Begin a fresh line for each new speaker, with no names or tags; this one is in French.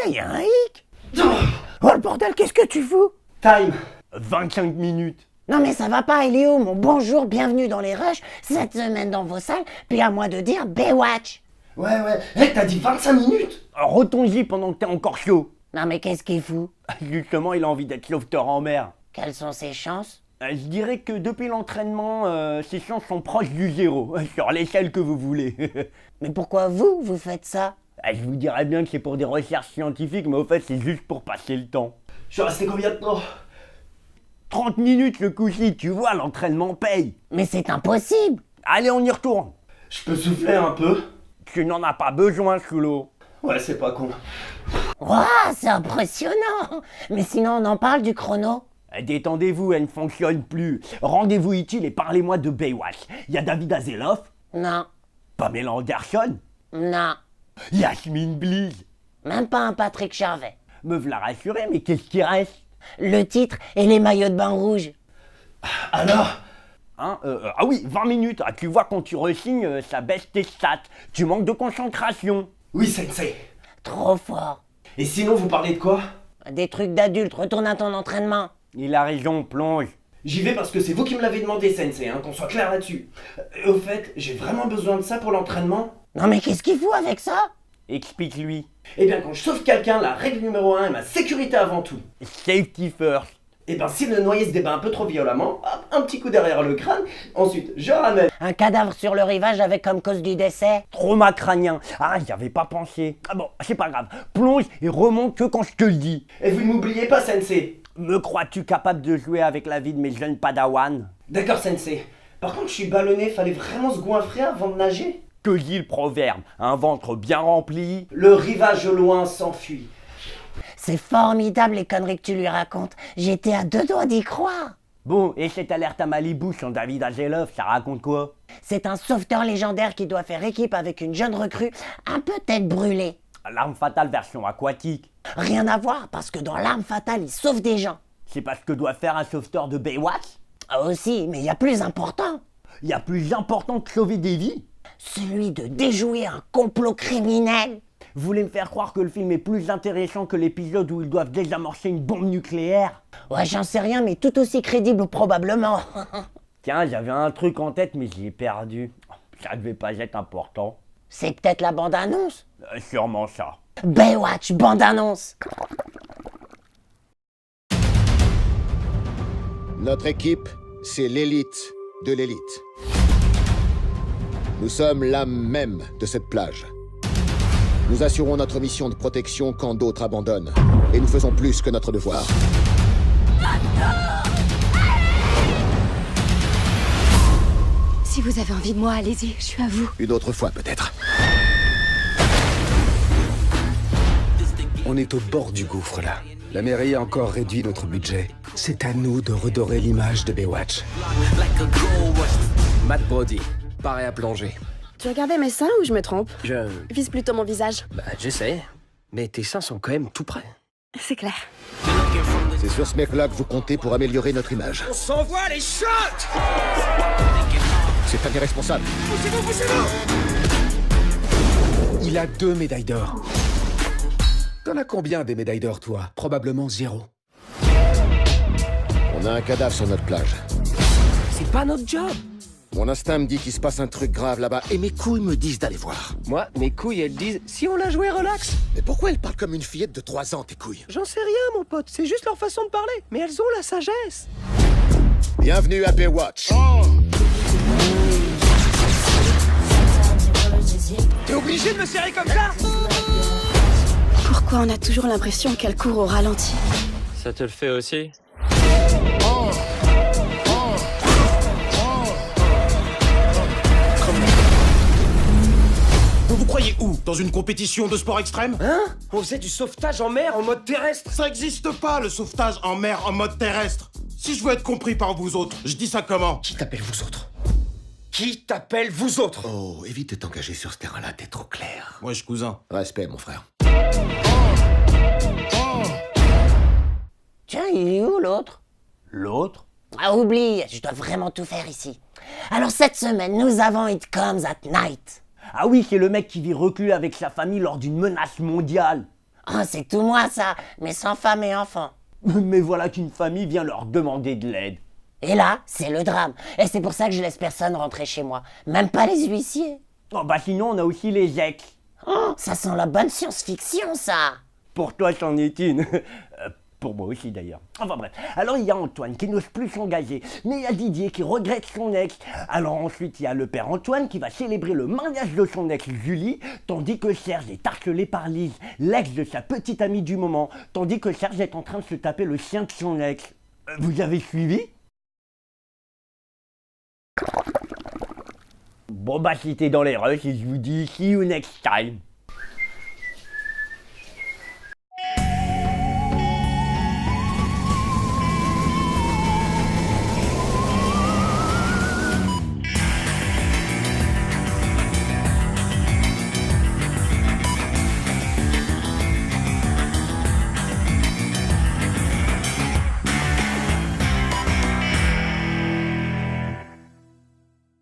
il y a un hic. Oh le bordel, qu'est-ce que tu fous?
Time.
25 minutes.
Non mais ça va pas, il est où mon bonjour, bienvenue dans les rushs, cette semaine dans vos salles, puis à moi de dire Baywatch.
Ouais, t'as dit 25 minutes?
Retourne-y pendant que t'es encore chaud.
Non mais qu'est-ce qu'il fout?
Justement, il a envie d'être sauveteur en mer.
Quelles sont ses chances?
Je dirais que depuis l'entraînement, ses chances sont proches du zéro, sur l'échelle que vous voulez.
Mais pourquoi vous faites ça?
Je vous dirais bien que c'est pour des recherches scientifiques, mais au fait, c'est juste pour passer le temps.
Je suis resté combien de temps?
30 minutes le coup-ci, tu vois, l'entraînement paye.
Mais c'est impossible.
Allez, on y retourne.
Je peux souffler un peu?
Tu n'en as pas besoin sous l'eau.
Ouais, c'est pas con.
Waouh, c'est impressionnant. Mais sinon on en parle du chrono?
Détendez-vous, elle ne fonctionne plus. Rendez-vous utile et parlez-moi de Baywatch. Il y a David Hasselhoff,
Non,
Pamela Anderson,
non,
Yasmine Bleeth.
même pas un Patrick Charvet.
Me v'là rassuré, mais qu'est-ce qui reste?
Le titre et les maillots de bain rouges.
Alors?
Ah oui, 20 minutes. Ah, tu vois, quand tu resignes, ça baisse tes stats. Tu manques de concentration.
Oui, sensei.
Trop fort.
Et sinon, vous parlez de quoi?
Des trucs d'adultes, retourne à ton entraînement.
Il a raison, plonge.
J'y vais parce que c'est vous qui me l'avez demandé, sensei, hein, qu'on soit clair là-dessus. Au fait, j'ai vraiment besoin de ça pour l'entraînement?
Non mais qu'est-ce qu'il fout avec ça?
Explique-lui.
Eh bien, quand je sauve quelqu'un, la règle numéro 1 est ma sécurité avant tout.
Safety first.
Eh bien, si le noyé se débat un peu trop violemment, hop, un petit coup derrière le crâne, ensuite je ramène.
Un cadavre sur le rivage avec comme cause du décès?
Trauma crânien. Ah, j'y avais pas pensé. Ah bon, c'est pas grave. Plonge et remonte que quand je te le dis.
Et vous ne m'oubliez pas, sensei.
Me crois-tu capable de jouer avec la vie de mes jeunes padawans?
D'accord, sensei. Par contre, je suis ballonné, fallait vraiment se goinfrer avant de nager?
Que dit le proverbe? Un ventre bien rempli.
Le rivage au loin s'enfuit.
C'est formidable les conneries que tu lui racontes. J'étais à 2 doigts d'y croire.
Bon, et cette alerte à Malibu sur David Hasselhoff, ça raconte quoi?
C'est un sauveteur légendaire qui doit faire équipe avec une jeune recrue un peu tête brûlée.
L'arme fatale version aquatique.
Rien à voir parce que dans l'arme fatale, il sauve des gens.
C'est pas ce que doit faire un sauveteur de Baywatch?
Ah aussi, mais il y a plus important.
Il y a plus important que sauver des vies?
Celui de déjouer un complot criminel.
Vous voulez me faire croire que le film est plus intéressant que l'épisode où ils doivent désamorcer une bombe nucléaire?
Ouais, j'en sais rien, mais tout aussi crédible probablement.
Tiens, j'avais un truc en tête, mais je l'ai perdu. Ça devait pas être important.
C'est peut-être la bande-annonce.
Sûrement ça.
Baywatch, bande-annonce.
Notre équipe, c'est l'élite de l'élite. Nous sommes l'âme même de cette plage. Nous assurons notre mission de protection quand d'autres abandonnent. Et nous faisons plus que notre devoir.
Si vous avez envie de moi, allez-y, je suis à vous.
Une autre fois, peut-être.
On est au bord du gouffre, là. La mairie a encore réduit notre budget. C'est à nous de redorer l'image de Baywatch.
Matt Brody, pareil à plonger.
Tu regardais mes seins ou je me trompe?
Je...
Vise plutôt mon visage.
j'essaie. Mais tes seins sont quand même tout près.
C'est clair.
C'est sur ce mec-là que vous comptez pour améliorer notre image.
On s'envoie les shots!
C'est un irresponsable.
Il a 2 médailles d'or. T'en as combien des médailles d'or, toi? Probablement 0.
On a un cadavre sur notre plage.
C'est pas notre job!
Mon instinct me dit qu'il se passe un truc grave là-bas, et mes couilles me disent d'aller voir.
Moi, mes couilles, elles disent, si on l'a joué, relax!
Mais pourquoi elle parle comme une fillette de 3 ans, tes couilles?
J'en sais rien, mon pote, c'est juste leur façon de parler. Mais elles ont la sagesse.
Bienvenue à Baywatch.
T'es obligé de me serrer comme ça?
Pourquoi on a toujours l'impression qu'elle court au ralenti?
Ça te le fait aussi?
Vous vous croyez où? Dans une compétition de sport extrême?
Hein? On faisait du sauvetage en mer en mode terrestre?
Ça existe pas, le sauvetage en mer en mode terrestre. Si je veux être compris par vous autres, je dis ça comment?
Qui t'appelle vous autres? Qui t'appelle vous autres?
Oh, évite de t'engager sur ce terrain-là, t'es trop clair.
Wesh, cousin.
Respect, mon frère.
Tiens, il est où l'autre?
L'autre?
Ah, oublie, je dois vraiment tout faire ici. Alors cette semaine, nous avons It Comes at Night.
Ah oui, c'est le mec qui vit reclus avec sa famille lors d'une menace mondiale.
Oh, c'est tout moi ça, mais sans femme et enfants.
Mais voilà qu'une famille vient leur demander de l'aide.
Et là, c'est le drame. Et c'est pour ça que je laisse personne rentrer chez moi. Même pas les huissiers.
Oh bah sinon on a aussi les ex.
Oh, ça sent la bonne science-fiction, ça.
Pour toi c'en est une. Pour moi aussi d'ailleurs. Enfin bref. Alors il y a Antoine qui n'ose plus s'engager. Mais il y a Didier qui regrette son ex. Alors ensuite il y a le père Antoine qui va célébrer le mariage de son ex Julie. Tandis que Serge est harcelé par Lise, l'ex de sa petite amie du moment. Tandis que Serge est en train de se taper le chien de son ex. Vous avez suivi? Bon bah si t'es dans les rushs, je vous dis see you next time.